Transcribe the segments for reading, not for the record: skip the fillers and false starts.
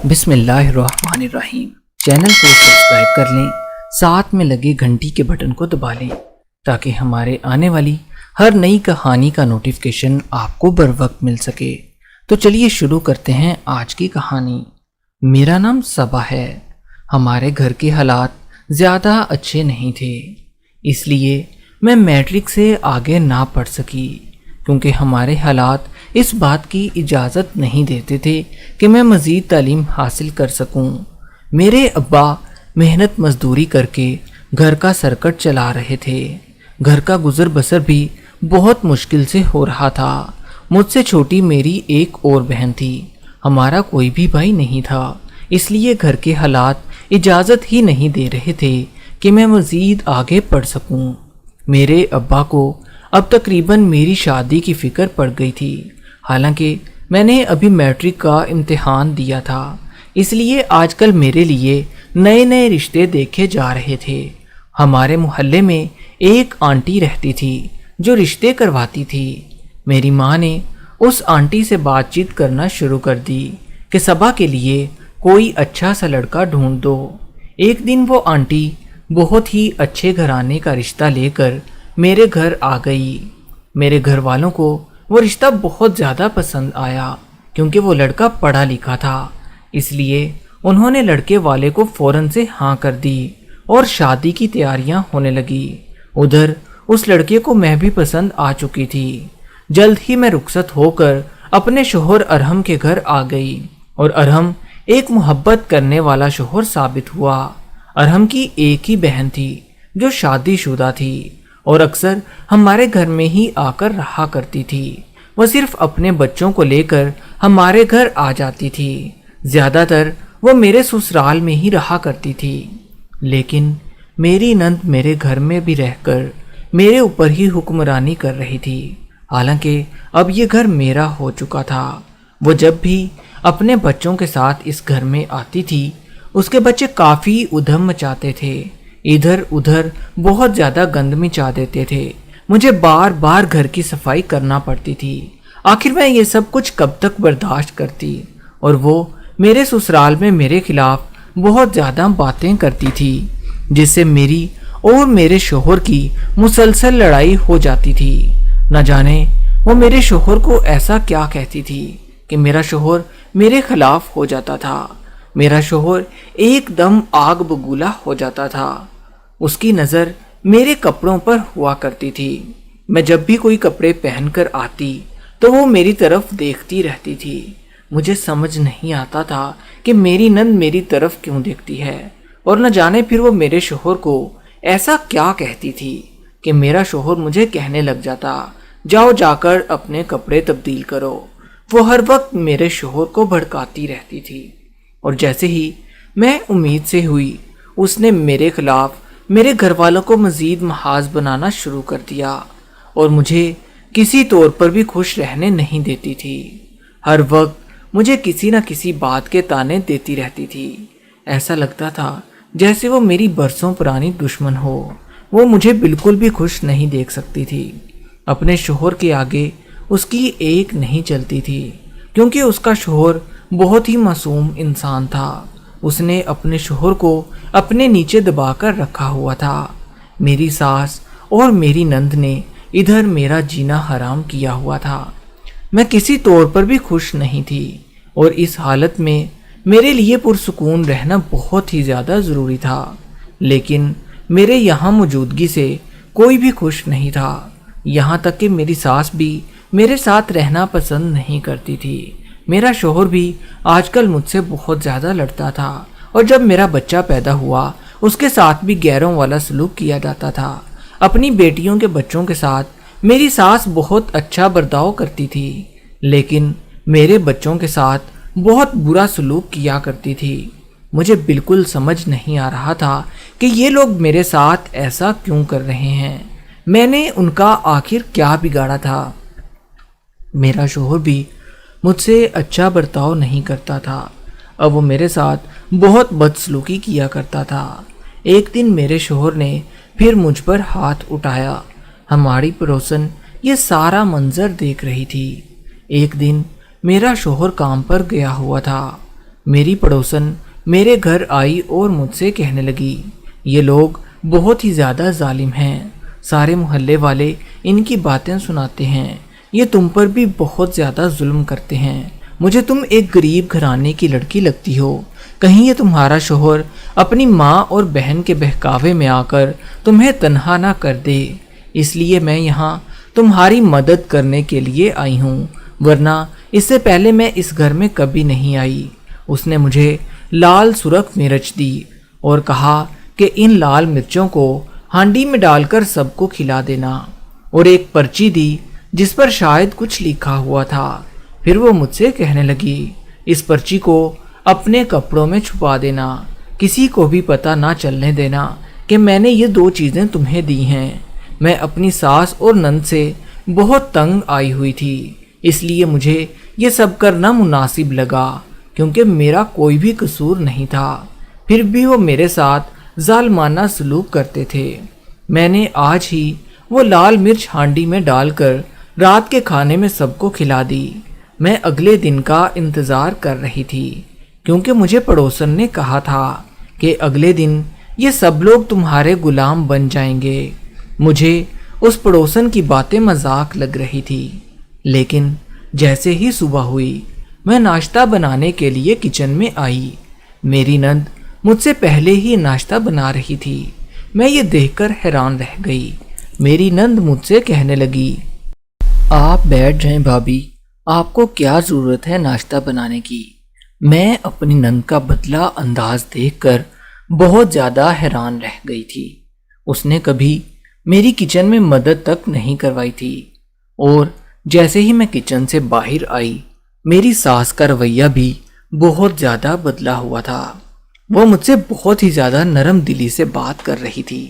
بسم اللہ الرحمن الرحیم۔ چینل کو سبسکرائب کر لیں، ساتھ میں لگے گھنٹی کے بٹن کو دبا لیں تاکہ ہمارے آنے والی ہر نئی کہانی کا نوٹیفیکیشن آپ کو بر وقت مل سکے۔ تو چلیے شروع کرتے ہیں آج کی کہانی۔ میرا نام صبا ہے۔ ہمارے گھر کے حالات زیادہ اچھے نہیں تھے، اس لیے میں میٹرک سے آگے نہ پڑھ سکی، کیونکہ ہمارے حالات اس بات کی اجازت نہیں دیتے تھے کہ میں مزید تعلیم حاصل کر سکوں۔ میرے ابا محنت مزدوری کر کے گھر کا سرکٹ چلا رہے تھے۔ گھر کا گزر بسر بھی بہت مشکل سے ہو رہا تھا۔ مجھ سے چھوٹی میری ایک اور بہن تھی، ہمارا کوئی بھی بھائی نہیں تھا، اس لیے گھر کے حالات اجازت ہی نہیں دے رہے تھے کہ میں مزید آگے پڑھ سکوں۔ میرے ابا کو اب تقریباً میری شادی کی فکر پڑ گئی تھی، حالانکہ میں نے ابھی میٹرک کا امتحان دیا تھا، اس لیے آج کل میرے لیے نئے نئے رشتے دیکھے جا رہے تھے۔ ہمارے محلے میں ایک آنٹی رہتی تھی جو رشتے کرواتی تھی۔ میری ماں نے اس آنٹی سے بات چیت کرنا شروع کر دی کہ صبا کے لیے کوئی اچھا سا لڑکا ڈھونڈ دو۔ ایک دن وہ آنٹی بہت ہی اچھے گھرانے کا رشتہ لے کر میرے گھر آ گئی۔ میرے گھر والوں کو وہ رشتہ بہت زیادہ پسند آیا، کیونکہ وہ لڑکا پڑھا لکھا تھا، اس لیے انہوں نے لڑکے والے کو فوراً سے ہاں کر دی اور شادی کی تیاریاں ہونے لگی۔ ادھر اس لڑکے کو میں بھی پسند آ چکی تھی۔ جلد ہی میں رخصت ہو کر اپنے شوہر ارحم کے گھر آ گئی، اور ارحم ایک محبت کرنے والا شوہر ثابت ہوا۔ ارحم کی ایک ہی بہن تھی جو شادی شدہ تھی اور اکثر ہمارے گھر میں ہی آ کر رہا کرتی تھی۔ وہ صرف اپنے بچوں کو لے کر ہمارے گھر آ جاتی تھی۔ زیادہ تر وہ میرے سسرال میں ہی رہا کرتی تھی، لیکن میری نند میرے گھر میں بھی رہ کر میرے اوپر ہی حکمرانی کر رہی تھی، حالانکہ اب یہ گھر میرا ہو چکا تھا۔ وہ جب بھی اپنے بچوں کے ساتھ اس گھر میں آتی تھی، اس کے بچے کافی ادھم مچاتے تھے، ادھر ادھر بہت زیادہ گند مچا دیتے تھے۔ مجھے بار بار گھر کی صفائی کرنا پڑتی تھی۔ آخر میں یہ سب کچھ کب تک برداشت کرتی، اور وہ میرے سسرال میں میرے خلاف بہت زیادہ باتیں کرتی تھی، جس سے میری اور میرے شوہر کی مسلسل لڑائی ہو جاتی تھی۔ نہ جانے وہ میرے شوہر کو ایسا کیا کہتی تھی کہ میرا شوہر میرے خلاف ہو جاتا تھا۔ میرا شوہر ایک دم آگ بگولا ہو جاتا تھا۔ اس کی نظر میرے کپڑوں پر ہوا کرتی تھی۔ میں جب بھی کوئی کپڑے پہن کر آتی تو وہ میری طرف دیکھتی رہتی تھی۔ مجھے سمجھ نہیں آتا تھا کہ میری نند میری طرف کیوں دیکھتی ہے، اور نہ جانے پھر وہ میرے شوہر کو ایسا کیا کہتی تھی کہ میرا شوہر مجھے کہنے لگ جاتا، جاؤ جا کر اپنے کپڑے تبدیل کرو۔ وہ ہر وقت میرے شوہر کو بھڑکاتی رہتی تھی، اور جیسے ہی میں امید سے ہوئی، اس نے میرے خلاف میرے گھر والوں کو مزید محاذ بنانا شروع کر دیا، اور مجھے کسی طور پر بھی خوش رہنے نہیں دیتی تھی۔ ہر وقت مجھے کسی نہ کسی بات کے تانے دیتی رہتی تھی۔ ایسا لگتا تھا جیسے وہ میری برسوں پرانی دشمن ہو۔ وہ مجھے بالکل بھی خوش نہیں دیکھ سکتی تھی۔ اپنے شوہر کے آگے اس کی ایک نہیں چلتی تھی، کیونکہ اس کا شوہر بہت ہی معصوم انسان تھا۔ اس نے اپنے شوہر کو اپنے نیچے دبا کر رکھا ہوا تھا۔ میری ساس اور میری نند نے ادھر میرا جینا حرام کیا ہوا تھا۔ میں کسی طور پر بھی خوش نہیں تھی، اور اس حالت میں میرے لیے پرسکون رہنا بہت ہی زیادہ ضروری تھا، لیکن میرے یہاں موجودگی سے کوئی بھی خوش نہیں تھا۔ یہاں تک کہ میری ساس بھی میرے ساتھ رہنا پسند نہیں کرتی تھی۔ میرا شوہر بھی آج کل مجھ سے بہت زیادہ لڑتا تھا، اور جب میرا بچہ پیدا ہوا اس کے ساتھ بھی غیروں والا سلوک کیا جاتا تھا۔ اپنی بیٹیوں کے بچوں کے ساتھ میری ساس بہت اچھا برتاؤ کرتی تھی، لیکن میرے بچوں کے ساتھ بہت برا سلوک کیا کرتی تھی۔ مجھے بالکل سمجھ نہیں آ رہا تھا کہ یہ لوگ میرے ساتھ ایسا کیوں کر رہے ہیں۔ میں نے ان کا آخر کیا بگاڑا تھا؟ میرا شوہر بھی مجھ سے اچھا برتاؤ نہیں کرتا تھا، اب وہ میرے ساتھ بہت بدسلوکی کیا کرتا تھا۔ ایک دن میرے شوہر نے پھر مجھ پر ہاتھ اٹھایا۔ ہماری پڑوسن یہ سارا منظر دیکھ رہی تھی۔ ایک دن میرا شوہر کام پر گیا ہوا تھا۔ میری پڑوسن میرے گھر آئی اور مجھ سے کہنے لگی، یہ لوگ بہت ہی زیادہ ظالم ہیں، سارے محلے والے ان کی باتیں سناتے ہیں، یہ تم پر بھی بہت زیادہ ظلم کرتے ہیں، مجھے تم ایک غریب گھرانے کی لڑکی لگتی ہو، کہیں یہ تمہارا شوہر اپنی ماں اور بہن کے بہکاوے میں آ کر تمہیں تنہا نہ کر دے، اس لیے میں یہاں تمہاری مدد کرنے کے لیے آئی ہوں، ورنہ اس سے پہلے میں اس گھر میں کبھی نہیں آئی۔ اس نے مجھے لال سرخ مرچ دی اور کہا کہ ان لال مرچوں کو ہانڈی میں ڈال کر سب کو کھلا دینا، اور ایک پرچی دی جس پر شاید کچھ لکھا ہوا تھا۔ پھر وہ مجھ سے کہنے لگی، اس پرچی کو اپنے کپڑوں میں چھپا دینا، کسی کو بھی پتہ نہ چلنے دینا کہ میں نے یہ 2 چیزیں تمہیں دی ہیں۔ میں اپنی ساس اور نند سے بہت تنگ آئی ہوئی تھی، اس لیے مجھے یہ سب کرنا مناسب لگا، کیونکہ میرا کوئی بھی قصور نہیں تھا، پھر بھی وہ میرے ساتھ ظالمانہ سلوک کرتے تھے۔ میں نے آج ہی وہ لال مرچ ہانڈی میں ڈال کر رات کے کھانے میں سب کو کھلا دی۔ میں اگلے دن کا انتظار کر رہی تھی، کیونکہ مجھے پڑوسن نے کہا تھا کہ اگلے دن یہ سب لوگ تمہارے غلام بن جائیں گے۔ مجھے اس پڑوسن کی باتیں مذاق لگ رہی تھی، لیکن جیسے ہی صبح ہوئی میں ناشتہ بنانے کے لیے کچن میں آئی، میری نند مجھ سے پہلے ہی ناشتہ بنا رہی تھی۔ میں یہ دیکھ کر حیران رہ گئی۔ میری نند مجھ سے کہنے لگی، آپ بیٹھ جائیں بھابھی، آپ کو کیا ضرورت ہے ناشتہ بنانے کی؟ میں اپنی نند کا بدلہ انداز دیکھ کر بہت زیادہ حیران رہ گئی تھی۔ اس نے کبھی میری کچن میں مدد تک نہیں کروائی تھی، اور جیسے ہی میں کچن سے باہر آئی میری ساس کا رویہ بھی بہت زیادہ بدلا ہوا تھا۔ وہ مجھ سے بہت ہی زیادہ نرم دلی سے بات کر رہی تھی،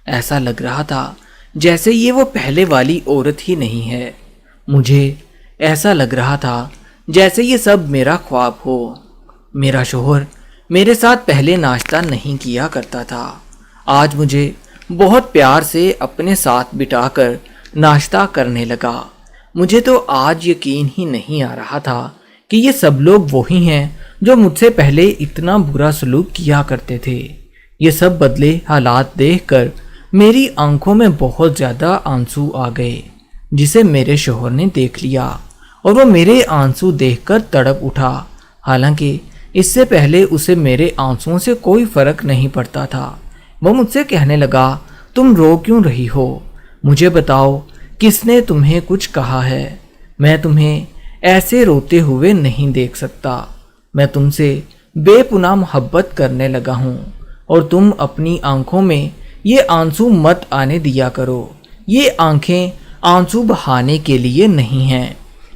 ایسا لگ رہا تھا جیسے یہ وہ پہلے والی عورت ہی نہیں ہے۔ مجھے ایسا لگ رہا تھا جیسے یہ سب میرا خواب ہو۔ میرا شوہر میرے ساتھ پہلے ناشتہ نہیں کیا کرتا تھا، آج مجھے بہت پیار سے اپنے ساتھ بٹھا کر ناشتہ کرنے لگا۔ مجھے تو آج یقین ہی نہیں آ رہا تھا کہ یہ سب لوگ وہی ہیں جو مجھ سے پہلے اتنا برا سلوک کیا کرتے تھے۔ یہ سب بدلے حالات دیکھ کر میری آنکھوں میں بہت زیادہ آنسو آ گئے، جسے میرے شوہر نے دیکھ لیا اور وہ میرے آنسو دیکھ کر تڑپ اٹھا، حالانکہ اس سے پہلے اسے میرے آنسوؤں سے کوئی فرق نہیں پڑتا تھا۔ وہ مجھ سے کہنے لگا، تم رو کیوں رہی ہو؟ مجھے بتاؤ کس نے تمہیں کچھ کہا ہے؟ میں تمہیں ایسے روتے ہوئے نہیں دیکھ سکتا، میں تم سے بے پناہ محبت کرنے لگا ہوں، اور تم اپنی آنکھوں میں یہ آنسو مت آنے دیا کرو، یہ آنکھیں آنسو بہانے کے لیے نہیں ہیں۔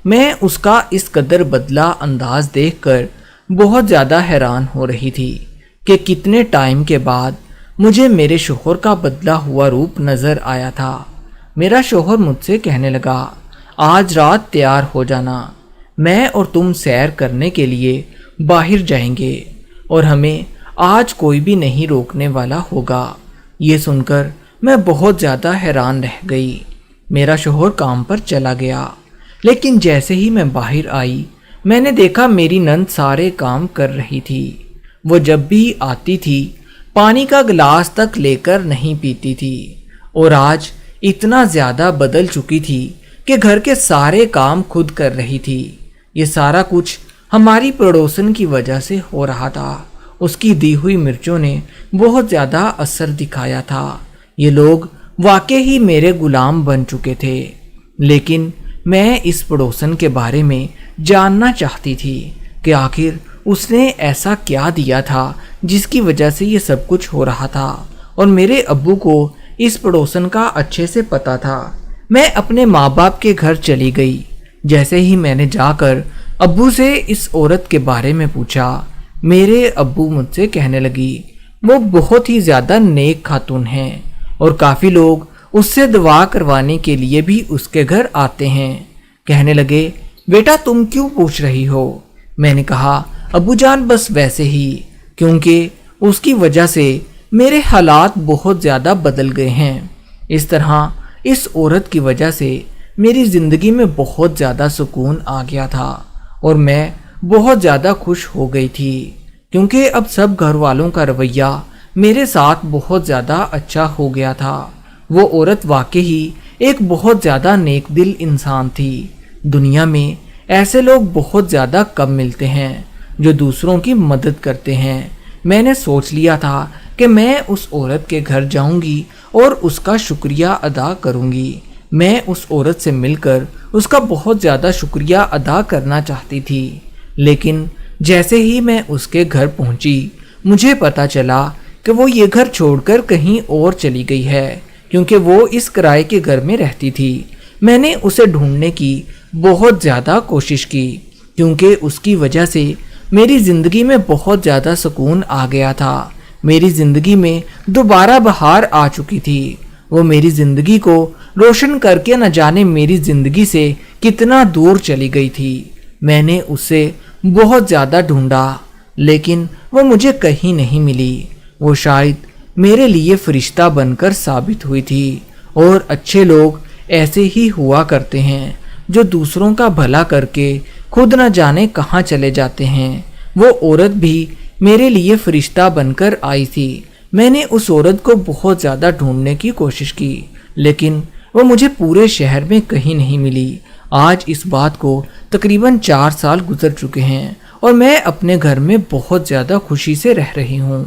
میں اس کا اس قدر بدلا انداز دیکھ کر بہت زیادہ حیران ہو رہی تھی کہ کتنے ٹائم کے بعد مجھے میرے شوہر کا بدلا ہوا روپ نظر آیا تھا۔ میرا شوہر مجھ سے کہنے لگا، آج رات تیار ہو جانا، میں اور تم سیر کرنے کے لیے باہر جائیں گے، اور ہمیں آج کوئی بھی نہیں روکنے والا ہوگا۔ یہ سن کر میں بہت زیادہ حیران رہ گئی۔ میرا شوہر کام پر چلا گیا، لیکن جیسے ہی میں باہر آئی میں نے دیکھا میری نند سارے کام کر رہی تھی۔ وہ جب بھی آتی تھی پانی کا گلاس تک لے کر نہیں پیتی تھی، اور آج اتنا زیادہ بدل چکی تھی کہ گھر کے سارے کام خود کر رہی تھی۔ یہ سارا کچھ ہماری پڑوسن کی وجہ سے ہو رہا تھا، اس کی دی ہوئی مرچوں نے بہت زیادہ اثر دکھایا تھا۔ یہ لوگ واقعی ہی میرے غلام بن چکے تھے، لیکن میں اس پڑوسن کے بارے میں جاننا چاہتی تھی کہ آخر اس نے ایسا کیا دیا تھا جس کی وجہ سے یہ سب کچھ ہو رہا تھا، اور میرے ابو کو اس پڑوسن کا اچھے سے پتا تھا۔ میں اپنے ماں باپ کے گھر چلی گئی۔ جیسے ہی میں نے جا کر ابو سے اس عورت کے بارے میں پوچھا، میرے ابو مجھ سے کہنے لگی، وہ بہت ہی زیادہ نیک خاتون ہیں، اور کافی لوگ اس سے دعا کروانے کے لیے بھی اس کے گھر آتے ہیں۔ کہنے لگے، بیٹا تم کیوں پوچھ رہی ہو؟ میں نے کہا، ابو جان بس ویسے ہی، کیونکہ اس کی وجہ سے میرے حالات بہت زیادہ بدل گئے ہیں۔ اس طرح اس عورت کی وجہ سے میری زندگی میں بہت زیادہ سکون آ گیا تھا، اور میں بہت زیادہ خوش ہو گئی تھی، کیونکہ اب سب گھر والوں کا رویہ میرے ساتھ بہت زیادہ اچھا ہو گیا تھا۔ وہ عورت واقعی ایک بہت زیادہ نیک دل انسان تھی۔ دنیا میں ایسے لوگ بہت زیادہ کم ملتے ہیں جو دوسروں کی مدد کرتے ہیں۔ میں نے سوچ لیا تھا کہ میں اس عورت کے گھر جاؤں گی اور اس کا شکریہ ادا کروں گی۔ میں اس عورت سے مل کر اس کا بہت زیادہ شکریہ ادا کرنا چاہتی تھی، لیکن جیسے ہی میں اس کے گھر پہنچی مجھے پتا چلا کہ وہ یہ گھر چھوڑ کر کہیں اور چلی گئی ہے، کیونکہ وہ اس کرائے کے گھر میں رہتی تھی۔ میں نے اسے ڈھونڈنے کی بہت زیادہ کوشش کی، کیونکہ اس کی وجہ سے میری زندگی میں بہت زیادہ سکون آ گیا تھا۔ میری زندگی میں دوبارہ بہار آ چکی تھی۔ وہ میری زندگی کو روشن کر کے نہ جانے میری زندگی سے کتنا دور چلی گئی تھی۔ میں نے اسے بہت زیادہ ڈھونڈا، لیکن وہ مجھے کہیں نہیں ملی۔ وہ شاید میرے لیے فرشتہ بن کر ثابت ہوئی تھی، اور اچھے لوگ ایسے ہی ہوا کرتے ہیں جو دوسروں کا بھلا کر کے خود نہ جانے کہاں چلے جاتے ہیں۔ وہ عورت بھی میرے لیے فرشتہ بن کر آئی تھی۔ میں نے اس عورت کو بہت زیادہ ڈھونڈنے کی کوشش کی، لیکن وہ مجھے پورے شہر میں کہیں نہیں ملی۔ آج اس بات کو تقریباً 4 سال گزر چکے ہیں، اور میں اپنے گھر میں بہت زیادہ خوشی سے رہ رہی ہوں۔